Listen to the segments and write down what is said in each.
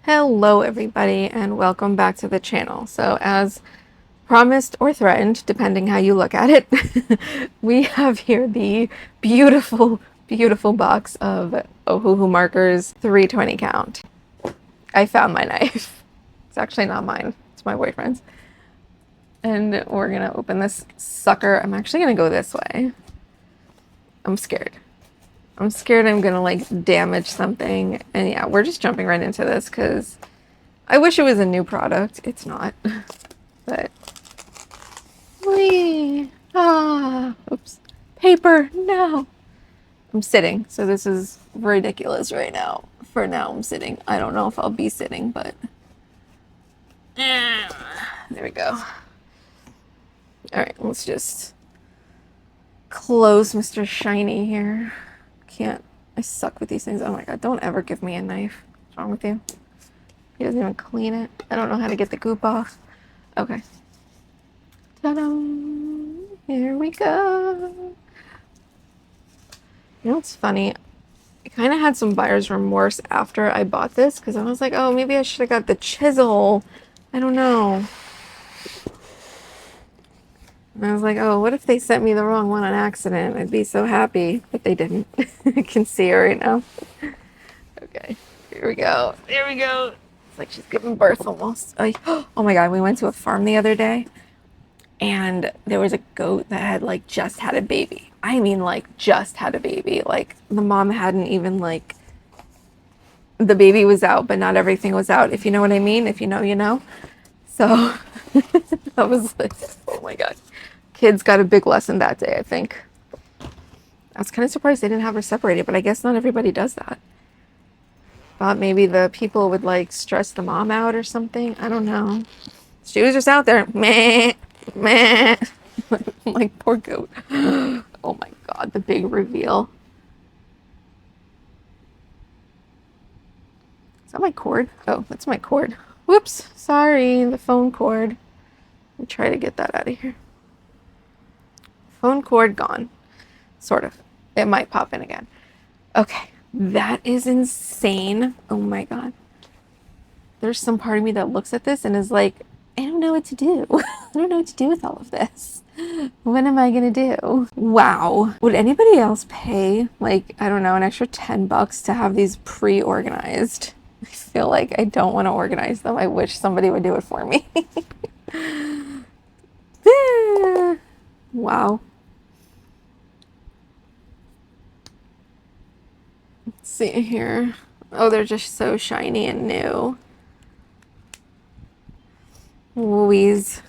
Hello everybody and welcome back to the channel. So as promised or threatened, depending how you look at it, we have here the beautiful box of Ohuhu markers 320 count. I found my knife. It's actually not mine, it's my boyfriend's. And we're gonna open this sucker. I'm actually gonna go this way. I'm scared. I'm scared I'm gonna like damage something. And yeah, we're just jumping right into this because I wish it was a new product. It's not. But oops. Paper, no. I'm sitting, so this is ridiculous right now. For now I'm sitting. I don't know if I'll be sitting, but there we go. Alright, let's just close Mr. Shiny here. I suck with these things. Oh my god, don't ever give me a knife. What's wrong with you? He doesn't even clean it. I don't know how to get the goop off. Okay. Ta-da! Here we go. You know what's funny? I kind of had some buyer's remorse after I bought this because I was like, oh, maybe I should have got the chisel. I don't know. And I was like, oh, what if they sent me the wrong one on accident? I'd be so happy, but they didn't. I can see her right now. Okay, here we go. There we go. It's like she's giving birth almost. Oh my god, we went to a farm the other day and there was a goat that had like just had a baby. I mean like just had a baby. Like the mom hadn't even like, the baby was out, but not everything was out, if you know what I mean. If you know, you know. So I was like, oh my god. Kids got a big lesson that day, I think. I was kind of surprised they didn't have her separated, but I guess not everybody does that. Thought maybe the people would like stress the mom out or something. I don't know. She was just out there, meh, meh. Like, poor goat. Oh my god, the big reveal. Is that my cord? Oh, that's my cord. Whoops, sorry, the phone cord. Let me try to get that out of here. Phone cord gone. Sort of. It might pop in again. Okay, that is insane. Oh my god. There's some part of me that looks at this and is like, I don't know what to do. I don't know what to do with all of this. What am I gonna do? Wow. Would anybody else pay, like, I don't know, an extra $10 to have these pre-organized? I feel like I don't want to organize them. I wish somebody would do it for me. Wow. Let's see here. Oh, they're just so shiny and new. Louise.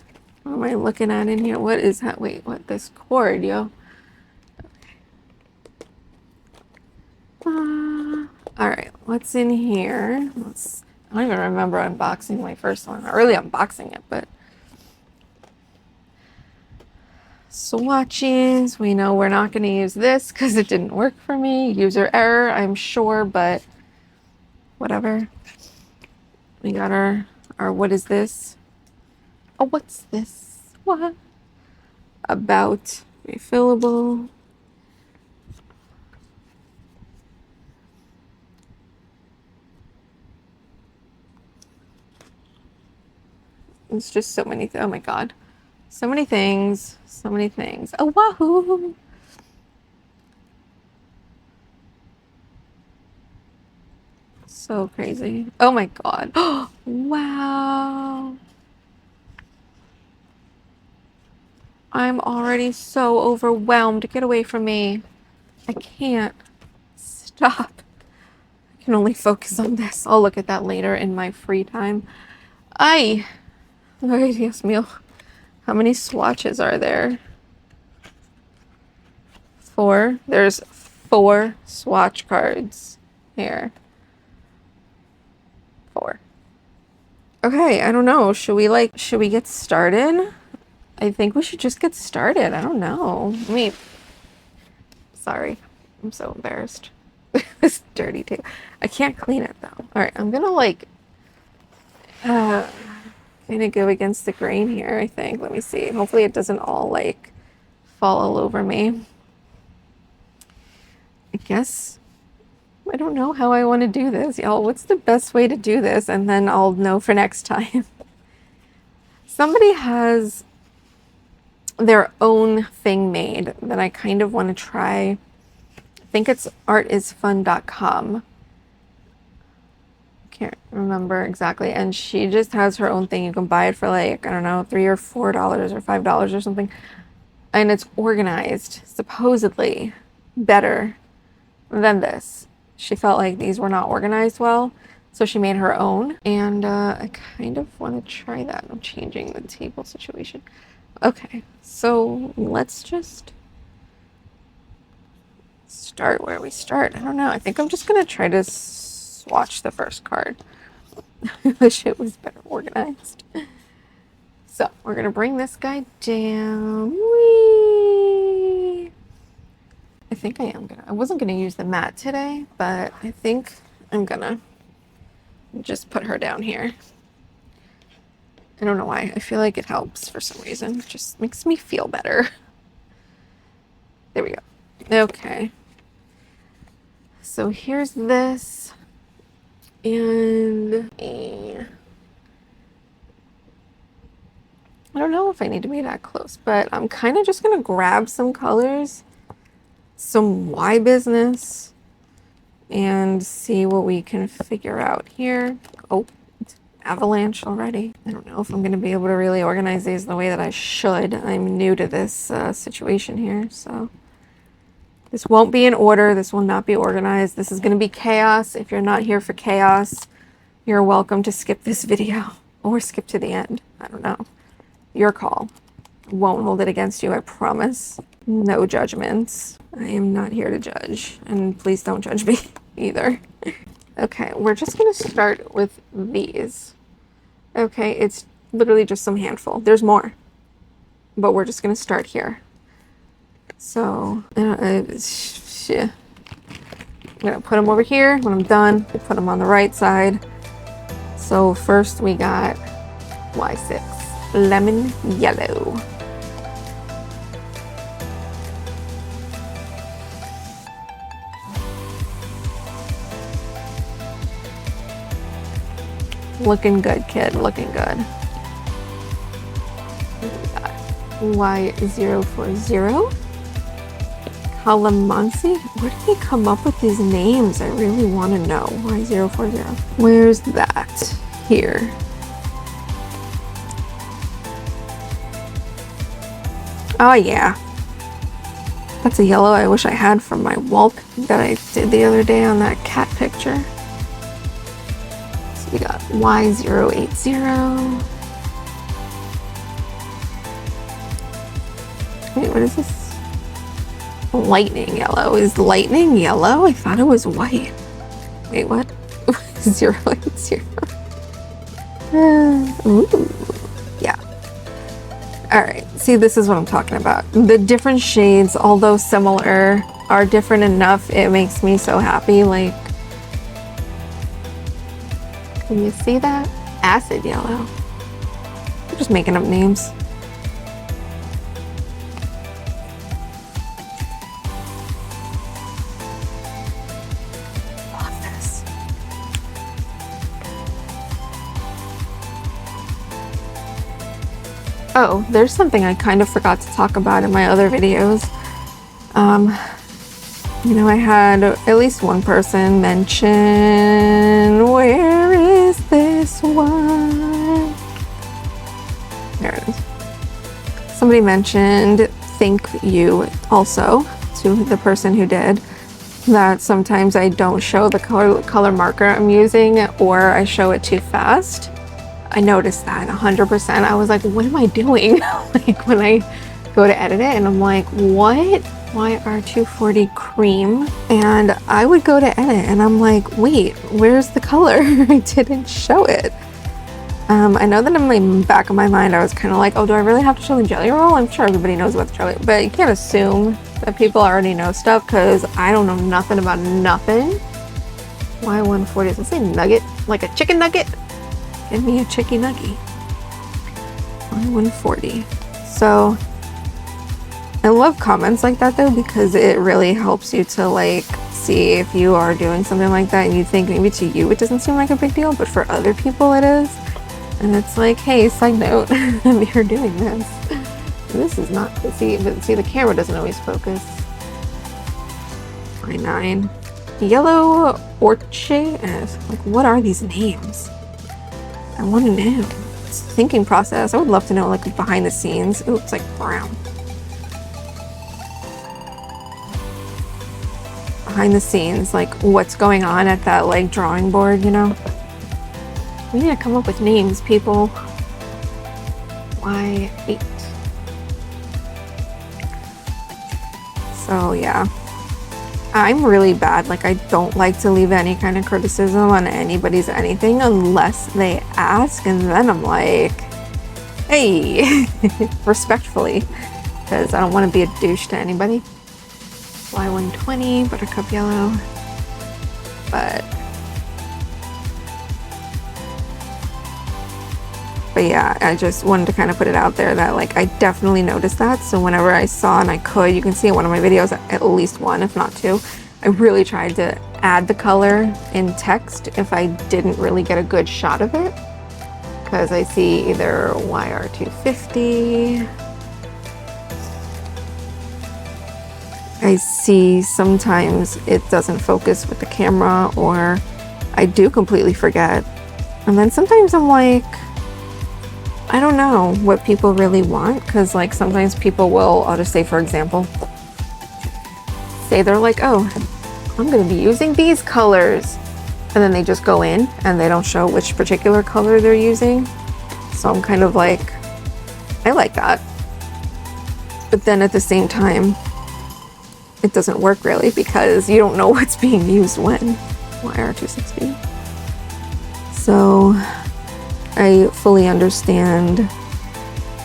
What am I looking at in here? What is that? Wait, what? This cord, yo. Okay. All right, what's in here? I don't even remember unboxing my first one. Not really unboxing it, but swatches. We know we're not going to use this because it didn't work for me. User error, I'm sure, but whatever. We got our what is this? Oh, what's this? What? About refillable. It's just so many. Oh my god. So many things. So many things. Oh, wahoo! So crazy. Oh my god. Wow. I'm already so overwhelmed. Get away from me. I can't. Stop. I can only focus on this. I'll look at that later in my free time. Ay. Ay, Dios mío. How many swatches are there? 4. There's 4 swatch cards here. 4. Okay, I don't know. Should we get started? I think we should just get started. I don't know. I mean, sorry. I'm so embarrassed. It's dirty too. I can't clean it though. All right, I'm gonna like kind of go against the grain here, I think. Let me see. Hopefully it doesn't all like fall all over me. I guess I don't know how I want to do this, y'all. What's the best way to do this? And then I'll know for next time. Somebody has their own thing made that I kind of want to try. I think it's artisfun.com. Can't remember exactly. And she just has her own thing. You can buy it for like, I don't know, $3 or $4 or $5 or something. And it's organized, supposedly better than this. She felt like these were not organized well, so she made her own. And I kind of want to try that. I'm changing the table situation. Okay, so let's just start where we start. I don't know. I think I'm just going to try to swatch the first card. I wish it was better organized. So we're going to bring this guy down. Whee! I think I wasn't going to use the mat today, but I think I'm going to just put her down here. I don't know why. I feel like it helps for some reason. It just makes me feel better. There we go. Okay. So here's this. And I don't know if I need to be that close, but I'm kind of just going to grab some colors, some Y business, and see what we can figure out here. Oh, it's avalanche already. I don't know if I'm going to be able to really organize these the way that I should. I'm new to this situation here, so this won't be in order. This will not be organized. This is going to be chaos. If you're not here for chaos, you're welcome to skip this video or skip to the end. I don't know. Your call. Won't hold it against you, I promise. No judgments. I am not here to judge. And please don't judge me either. Okay, we're just going to start with these. Okay, it's literally just some handful. There's more. But we're just going to start here. So, I'm going to put them over here. When I'm done, put them on the right side. So first we got Y6, lemon yellow. Looking good, kid, looking good. Y040. Calamansi? Where did they come up with these names? I really want to know. Y040. Where's that? Here. Oh yeah. That's a yellow I wish I had from my wall that I did the other day on that cat picture. So we got Y080. Wait, what is this? Lightning yellow. Is lightning yellow? I thought it was white. Wait, what? 080. Ooh. Yeah. Alright, see, this is what I'm talking about. The different shades, although similar, are different enough. It makes me so happy. Like, can you see that? Acid yellow. I'm just making up names. Oh, there's something I kind of forgot to talk about in my other videos. You know, I had at least one person mention, where is this one? There it is. Somebody mentioned, thank you also to the person who did, that sometimes I don't show the color marker I'm using, or I show it too fast. I noticed that 100%. I was like, what am I doing? Like when I go to edit it and I'm like, what? YR240 cream. And I would go to edit and I'm like, wait, where's the color? I didn't show it. I know that in the back of my mind, I was kind of like, oh, do I really have to show the jelly roll? I'm sure everybody knows about the jelly, but you can't assume that people already know stuff because I don't know nothing about nothing. Y140, does it say nugget? Like a chicken nugget? Give me a chicken nugget. Y140. So I love comments like that though, because it really helps you to like see if you are doing something like that and you think maybe to you it doesn't seem like a big deal, but for other people it is. And it's like, hey, side note, you're doing this. This is not, see, the camera doesn't always focus. Line 9. Yellow Orchid. Like, what are these names? I want to know. It's a thinking process. I would love to know, like, behind the scenes. Ooh, it's like brown. Behind the scenes, like, what's going on at that, like, drawing board, you know? We need to come up with names, people. Y8. So, yeah. I'm really bad. Like, I don't like to leave any kind of criticism on anybody's anything unless they ask, and then I'm like, hey, respectfully, because I don't want to be a douche to anybody. Y120, buttercup yellow, but yeah, I just wanted to kind of put it out there that, like, I definitely noticed that. So whenever I saw, and I could, you can see in one of my videos, at least one, if not two, I really tried to add the color in text if I didn't really get a good shot of it. Because I see either YR250, I see sometimes it doesn't focus with the camera, or I do completely forget. And then sometimes I'm like, I don't know what people really want, because, like, sometimes people will, I'll just say, for example, say they're like, oh, I'm going to be using these colors, and then they just go in and they don't show which particular color they're using. So I'm kind of like, I like that, but then at the same time it doesn't work really, because you don't know what's being used when. YR260. So I fully understand.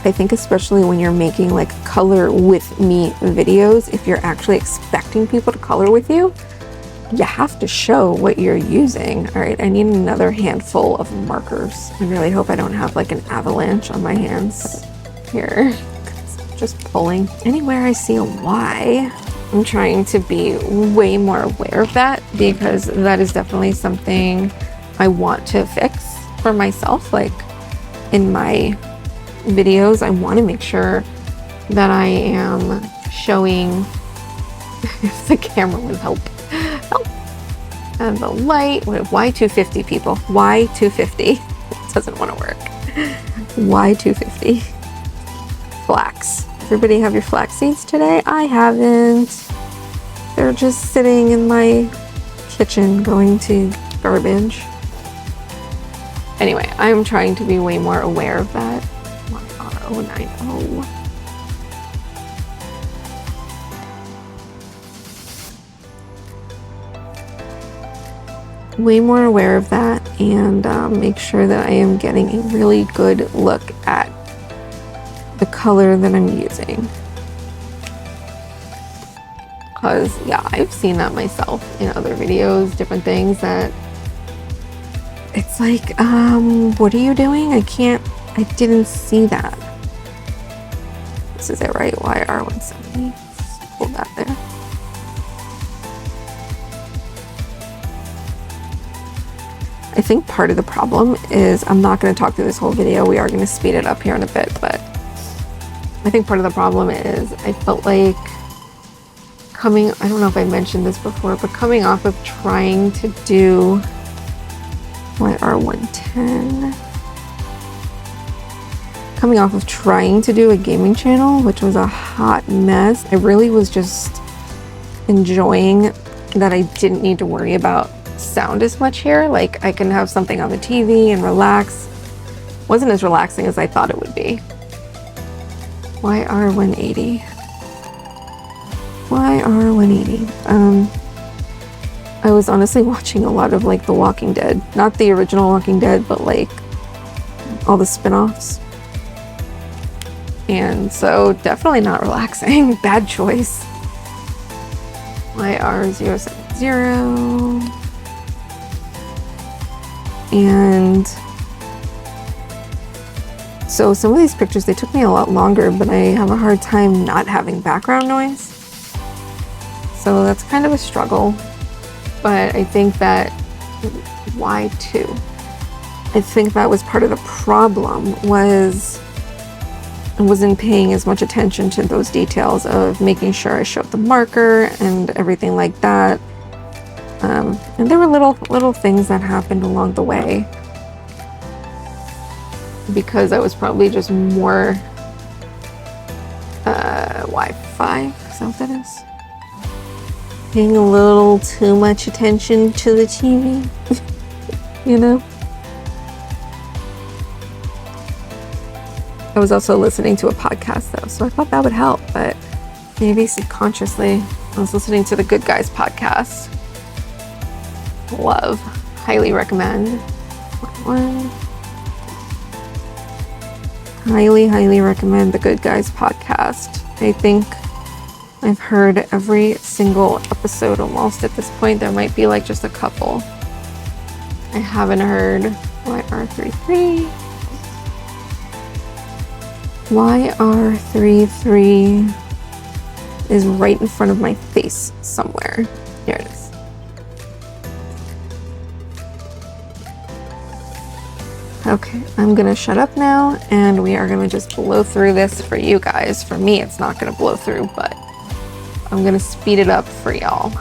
I think especially when you're making, like, color with me videos, if you're actually expecting people to color with you, you have to show what you're using. All right, I need another handful of markers. I really hope I don't have, like, an avalanche on my hands here. Just pulling. Anywhere I see a Y, I'm trying to be way more aware of that, because that is definitely something I want to fix for myself. Like, in my videos, I want to make sure that I am showing if the camera would help. And the light, Y250, people, Y250. It doesn't want to work. Y250. Flax. Everybody have your flax seeds today? I haven't. They're just sitting in my kitchen going to garbage. Anyway, I'm trying to be way more aware of that. YR090. Way more aware of that, and make sure that I am getting a really good look at the color that I'm using. Because, yeah, I've seen that myself in other videos, different things that it's like, what are you doing? I didn't see that. This is it, right? YR170. Hold that there. I think part of the problem is, I'm not going to talk through this whole video, we are going to speed it up here in a bit, but I think part of the problem is I felt like I don't know if I mentioned this before, but coming off of trying to do YR110, coming off of trying to do a gaming channel, which was a hot mess, I really was just enjoying that I didn't need to worry about sound as much here. Like, I can have something on the TV and relax. Wasn't as relaxing as I thought it would be. YR180. YR180. I was honestly watching a lot of, like, The Walking Dead. Not the original Walking Dead, but, like, all the spin-offs. And so definitely not relaxing. Bad choice. YR070. And so some of these pictures, they took me a lot longer, but I have a hard time not having background noise. So that's kind of a struggle. but I think that, why 2? I think that was part of the problem, was I wasn't paying as much attention to those details of making sure I showed the marker and everything like that. And there were little things that happened along the way, because I was probably just more Wi-Fi, is that what that is? Paying a little too much attention to the TV, you know? I was also listening to a podcast though, so I thought that would help, but maybe subconsciously. I was listening to the Good Guys podcast. Love, highly recommend. Highly recommend the Good Guys podcast. I think I've heard every single episode almost at this point. There might be like just a couple I haven't heard. YR33. YR33 is right in front of my face somewhere. Here it is. Okay, I'm gonna shut up now, and we are gonna just blow through this for you guys. For me, it's not gonna blow through, but I'm gonna speed it up for y'all.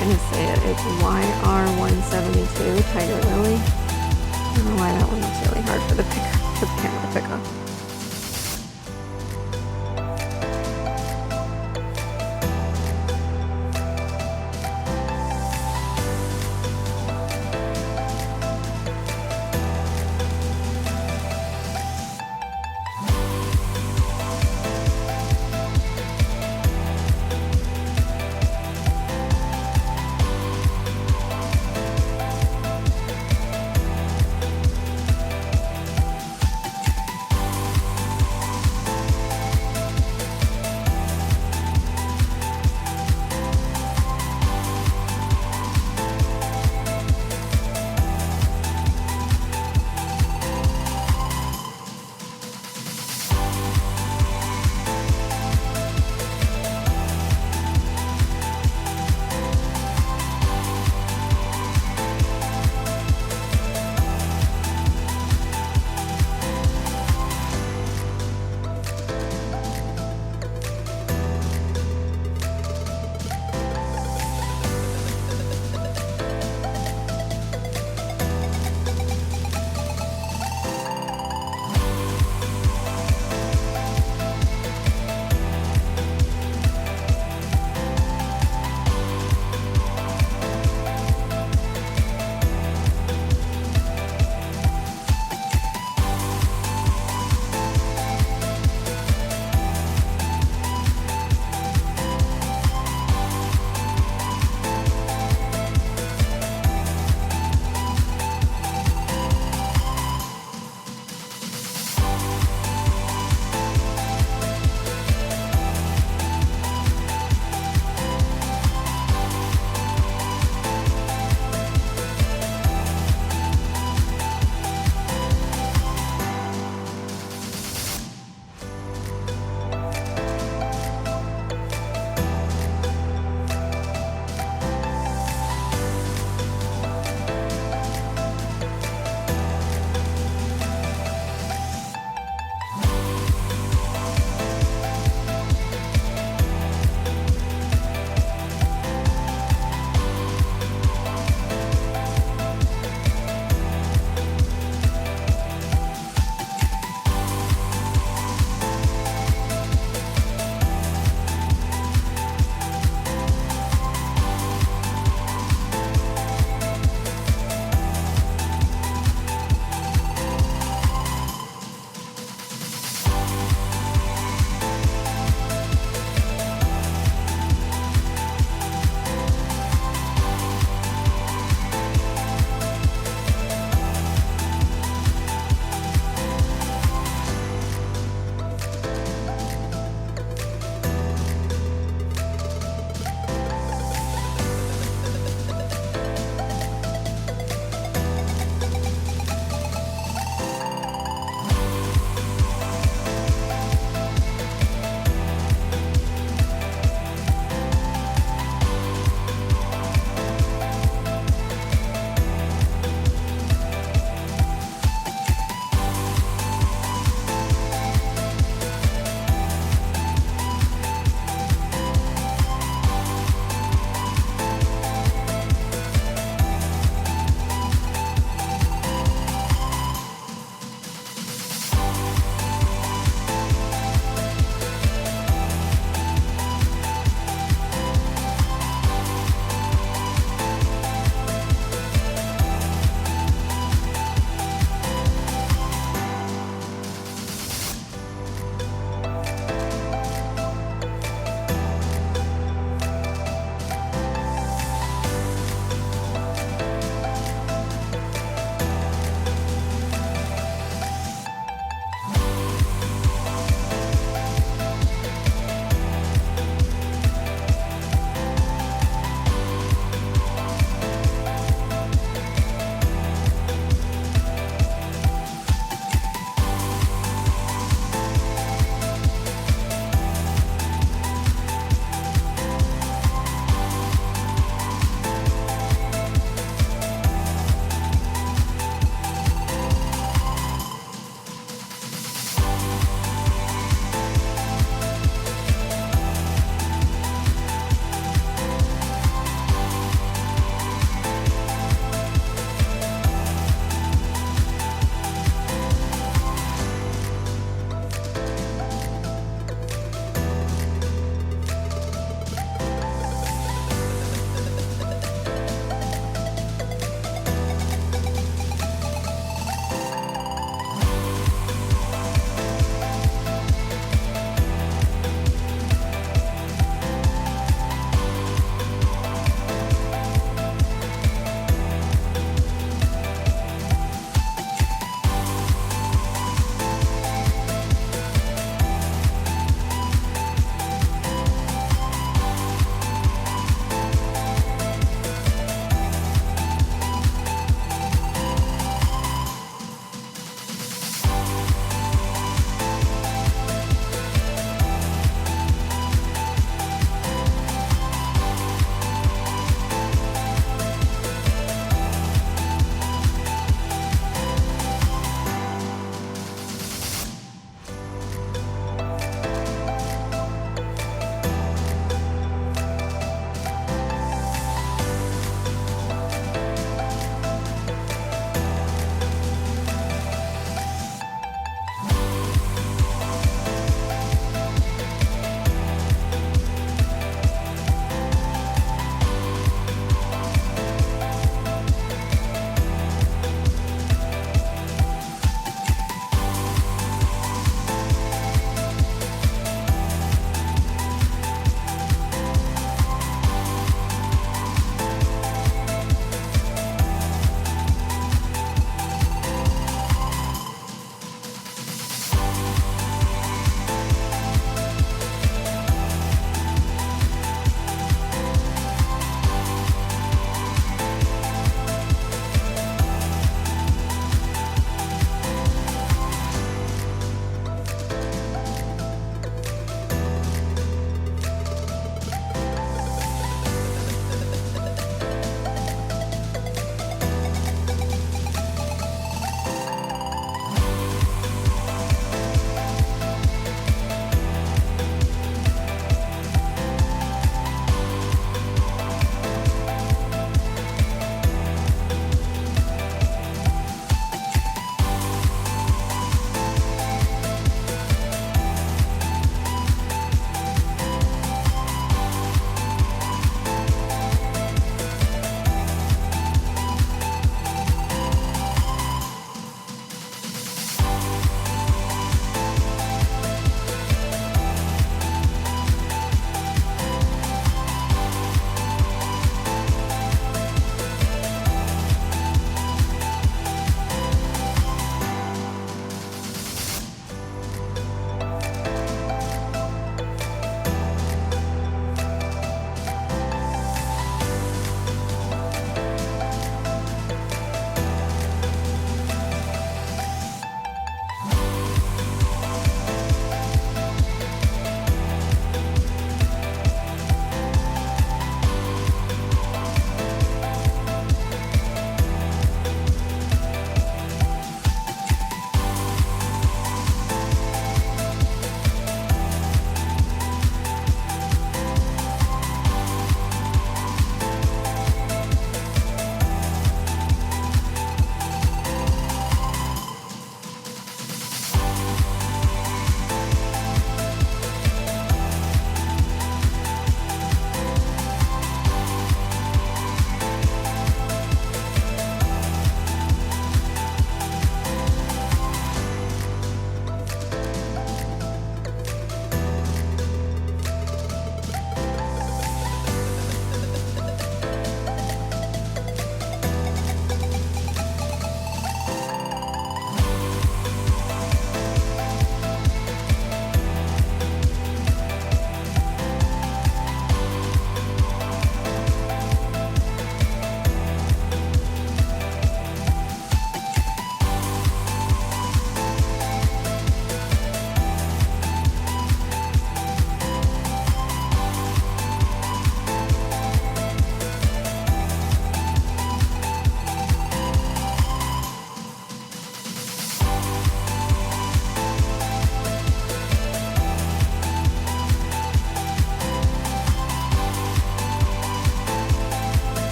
gonna say it. It's YR172 Tiger Lily. I don't know why that one looks really hard for the camera to pick up.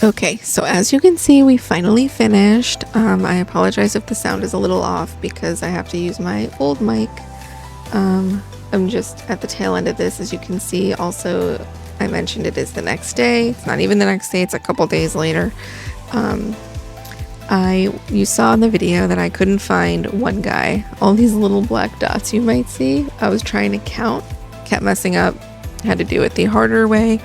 Okay, so as you can see, we finally finished. I apologize if the sound is a little off because I have to use my old mic. I'm just at the tail end of this, as you can see. Also, I mentioned it is the next day. It's not even the next day, it's a couple days later. You saw in the video that I couldn't find one guy. All these little black dots you might see, I was trying to count, kept messing up, had to do it the harder way,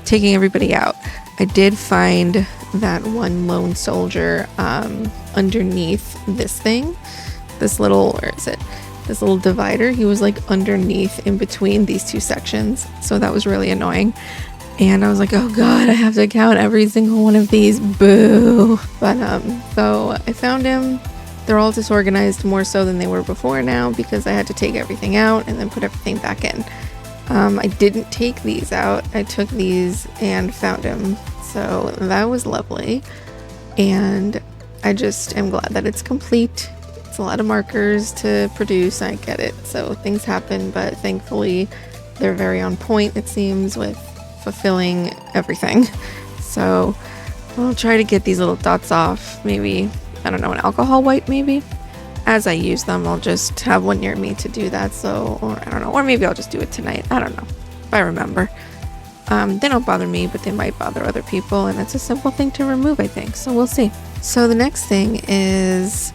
taking everybody out. I did find that one lone soldier underneath this thing, this little, where is it? This little divider. He was like underneath in between these two sections. So that was really annoying. And I was like, oh God, I have to count every single one of these. Boo. But so I found him. They're all disorganized more so than they were before now because I had to take everything out and then put everything back in. I didn't take these out. I took these and found him. So that was lovely. And I just am glad that it's complete. It's a lot of markers to produce. I get it. So things happen, but thankfully they're very on point, it seems, with fulfilling everything. So I'll try to get these little dots off. Maybe, I don't know, an alcohol wipe maybe? As I use them, I'll just have one near me to do that. So, or I don't know, or maybe I'll just do it tonight. I don't know if I remember. They don't bother me, but they might bother other people, and it's a simple thing to remove, I think. So we'll see. So the next thing is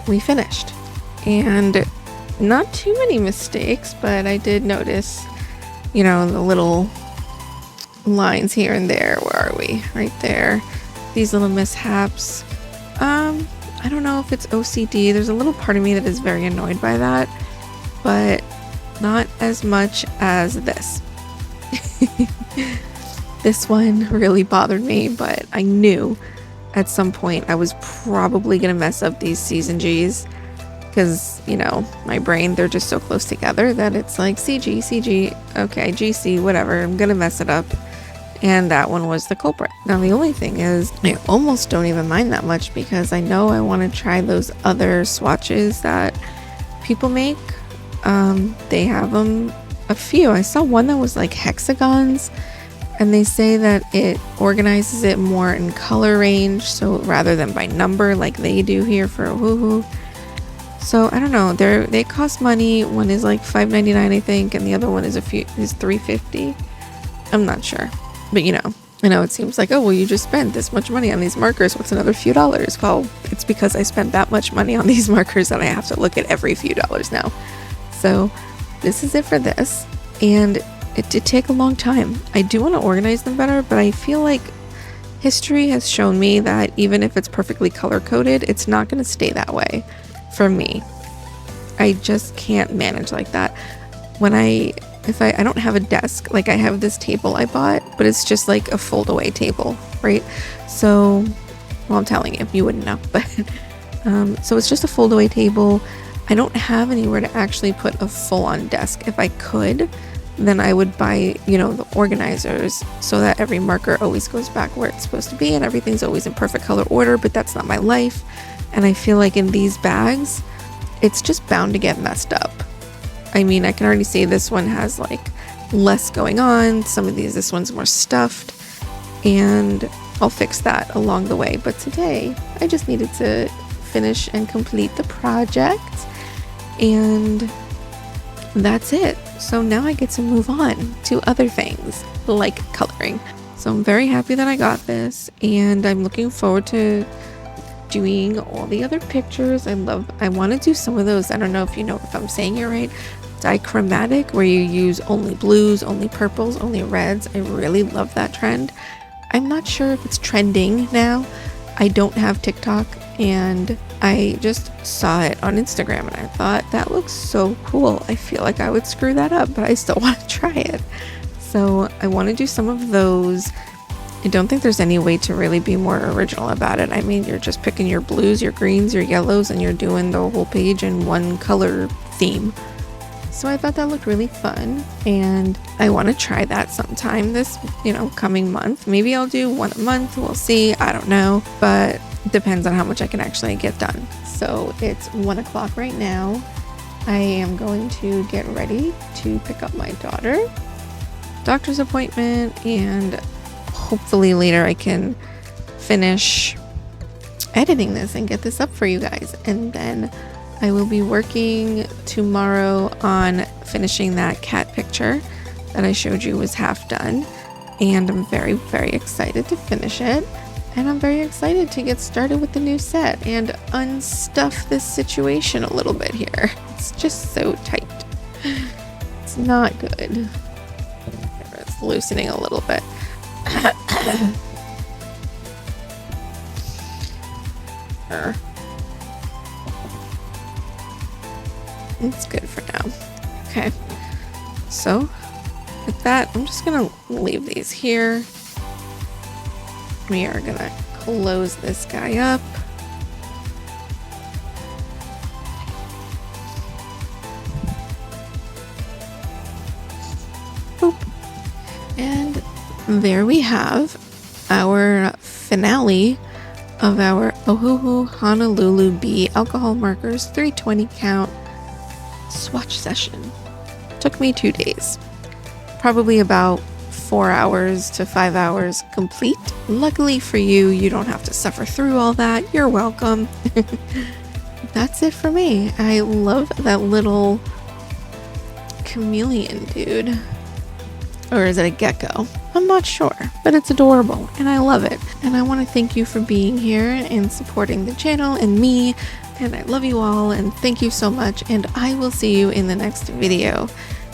we finished, and not too many mistakes, but I did notice, you know, the little lines here and there. Where are we? Right there. These little mishaps. I don't know if it's OCD. There's a little part of me that is very annoyed by that, but not as much as this. This one really bothered me, but I knew at some point I was probably going to mess up these C's and G's because, you know, my brain, they're just so close together that it's like CG, CG, okay, GC, whatever, I'm going to mess it up. And that one was the culprit. Now the only thing is, I almost don't even mind that much because I know I want to try those other swatches that people make. They have them, a few. I saw one that was like hexagons, and they say that it organizes it more in color range, so rather than by number like they do here for Ohuhu. So I don't know, they cost money. One is like $5.99 I think, and the other one is $3.50. I'm not sure. But you know, I know it seems like, oh, well, you just spent this much money on these markers. What's another few dollars? Well, it's because I spent that much money on these markers that I have to look at every few dollars now. So this is it for this. And it did take a long time. I do want to organize them better, but I feel like history has shown me that even if it's perfectly color coded, it's not going to stay that way for me. I just can't manage like that. When I don't have a desk, like I have this table I bought, but it's just like a fold away table, right? So, well, I'm telling you, you wouldn't know, but so it's just a fold away table. I don't have anywhere to actually put a full on desk. If I could, then I would buy, you know, the organizers so that every marker always goes back where it's supposed to be and everything's always in perfect color order, but that's not my life. And I feel like in these bags, it's just bound to get messed up. I mean, I can already see this one has like less going on. Some of this one's more stuffed, and I'll fix that along the way. But today I just needed to finish and complete the project, and that's it. So now I get to move on to other things like coloring. So I'm very happy that I got this, and I'm looking forward to doing all the other pictures. I want to do some of those, I don't know if you know if I'm saying it right, dichromatic, where you use only blues, only purples, only reds. I really love that trend. I'm not sure if it's trending now. I don't have TikTok, and I just saw it on Instagram and I thought that looks so cool. I feel like I would screw that up, but I still want to try it. So I want to do some of those. I don't think there's any way to really be more original about it. I mean, you're just picking your blues, your greens, your yellows, and you're doing the whole page in one color theme. So I thought that looked really fun, and I want to try that sometime this, coming month. Maybe I'll do one a month. We'll see. I don't know, but it depends on how much I can actually get done. So it's 1 o'clock right now. I am going to get ready to pick up my daughter. Doctor's appointment, and hopefully later I can finish editing this and get this up for you guys. And then I will be working tomorrow on finishing that cat picture that I showed you was half done. And I'm very, very excited to finish it. And I'm very excited to get started with the new set and unstuff this situation a little bit here. It's just so tight. It's not good. It's loosening a little bit. It's good for now. Okay, so with that, I'm just gonna leave these here. We are gonna close this guy up. Boop. And there we have our finale of our Ohuhu Honolulu B alcohol markers 320 count swatch session. Took me 2 days. Probably about 4 hours to 5 hours complete. Luckily for you, you don't have to suffer through all that. You're welcome. That's it for me. I love that little chameleon dude. Or is it a gecko? I'm not sure, but it's adorable and I love it. And I want to thank you for being here and supporting the channel and me. And I love you all and thank you so much. And I will see you in the next video.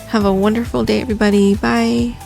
Have a wonderful day, everybody. Bye.